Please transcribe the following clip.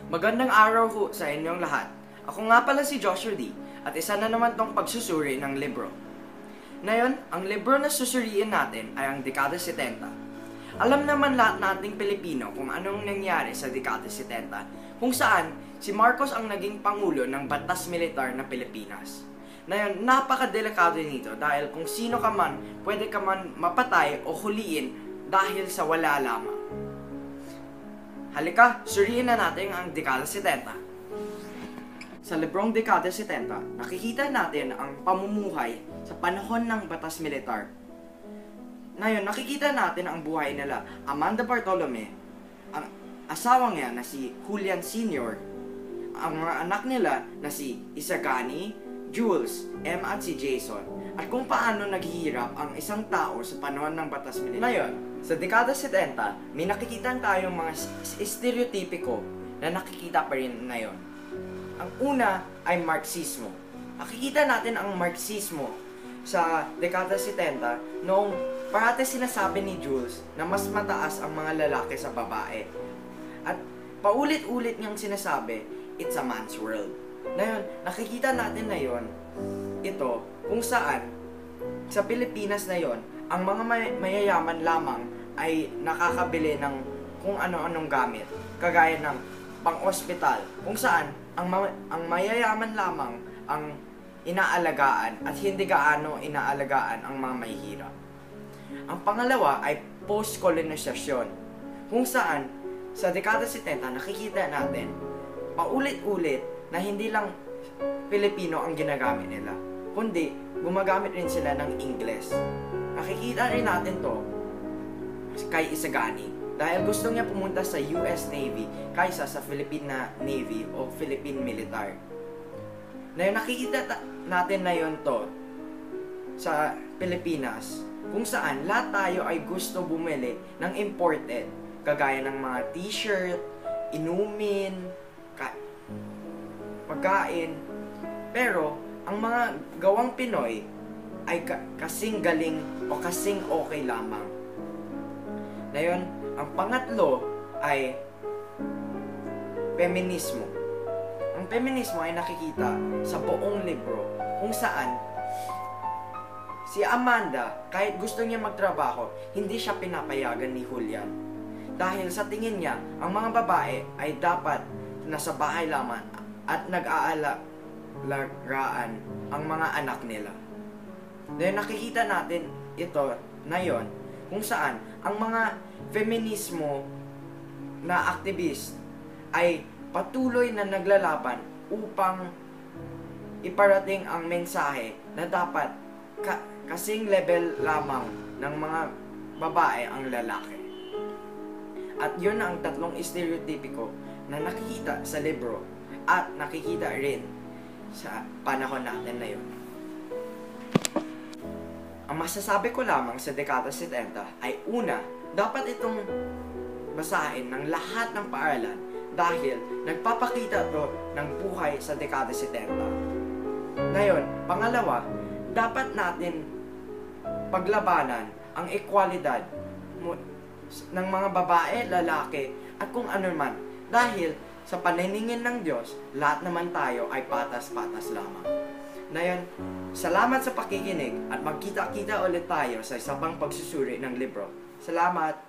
Magandang araw ho sa inyong lahat. Ako nga pala si Joshua D. At isa na naman tong pagsusuri ng libro. Ngayon, ang libro na susuriin natin ay ang dekada 70. Alam naman lahat nating Pilipino kung anong nangyari sa dekada 70, kung saan si Marcos ang naging pangulo ng batas militar na Pilipinas. Ngayon, napakadelikado nito dahil kung sino ka man, pwede ka man mapatay o huliin dahil sa wala lamang. Halika, suriin na natin ang dekada 70. Sa librong dekada 70, nakikita natin ang pamumuhay sa panahon ng batas militar. Ngayon, nakikita natin ang buhay nila Amanda Bartolome, ang asawa niya na si Julian Sr., ang mga anak nila na si Isagani, Jules, Emma at si Jason, at kung paano naghihirap ang isang tao sa panahon ng batas militar. Ngayon, sa dekada 70, may nakikita tayong mga stereotipiko na nakikita pa rin ngayon. Ang una ay Marxismo. Nakikita natin ang Marxismo sa dekada 70 noong parati sinasabi ni Jules na mas mataas ang mga lalaki sa babae. At paulit-ulit niyang sinasabi, it's a man's world. Ngayon, nakikita natin na yon, ito, kung saan sa Pilipinas na yon, ang mga mayayaman lamang ay nakakabili ng kung ano-anong gamit, kagaya ng pang-ospital, kung saan ang mayayaman lamang ang inaalagaan at hindi gaano inaalagaan ang mga mahihirap. Ang pangalawa ay post-kolonisasyon, kung saan sa dekada 70 nakikita natin paulit-ulit na hindi lang Pilipino ang ginagamit nila, kundi gumagamit rin sila ng Ingles. Nakikita rin natin to kay Isagani dahil gusto niya pumunta sa US Navy kaysa sa Philippine Navy o Philippine Militar. Ngayon, nakikita natin na yon to sa Pilipinas kung saan lahat tayo ay gusto bumili ng imported, kagaya ng mga t-shirt, inumin, pagkain. Pero ang mga gawang Pinoy ay kasing galing o kasing okay lamang. Ngayon, ang pangatlo ay feminismo. Ang feminismo ay nakikita sa buong libro kung saan si Amanda, kahit gusto niya magtrabaho, hindi siya pinapayagan ni Julian. Dahil sa tingin niya, ang mga babae ay dapat nasa bahay lamang at nag-aalagaan ang mga anak nila. Dahil nakikita natin ito na yon, kung saan ang mga feminismo na activist ay patuloy na naglalaban upang iparating ang mensahe na dapat kasing level lamang ng mga babae ang lalaki. At yun ang tatlong stereotipiko na nakikita sa libro at nakikita rin sa panahon natin na yun. Ang masasabi ko lamang sa dekada 70 ay una, dapat itong basahin ng lahat ng paaralan dahil nagpapakita to ng buhay sa dekada 70. Ngayon, pangalawa, dapat natin paglabanan ang ekwalidad ng mga babae, lalaki, at kung ano man. Dahil sa paningin ng Diyos, lahat naman tayo ay patas-patas lamang. Ngayon, salamat sa pakikinig at magkita-kita ulit tayo sa isa pang pagsusuri ng libro. Salamat!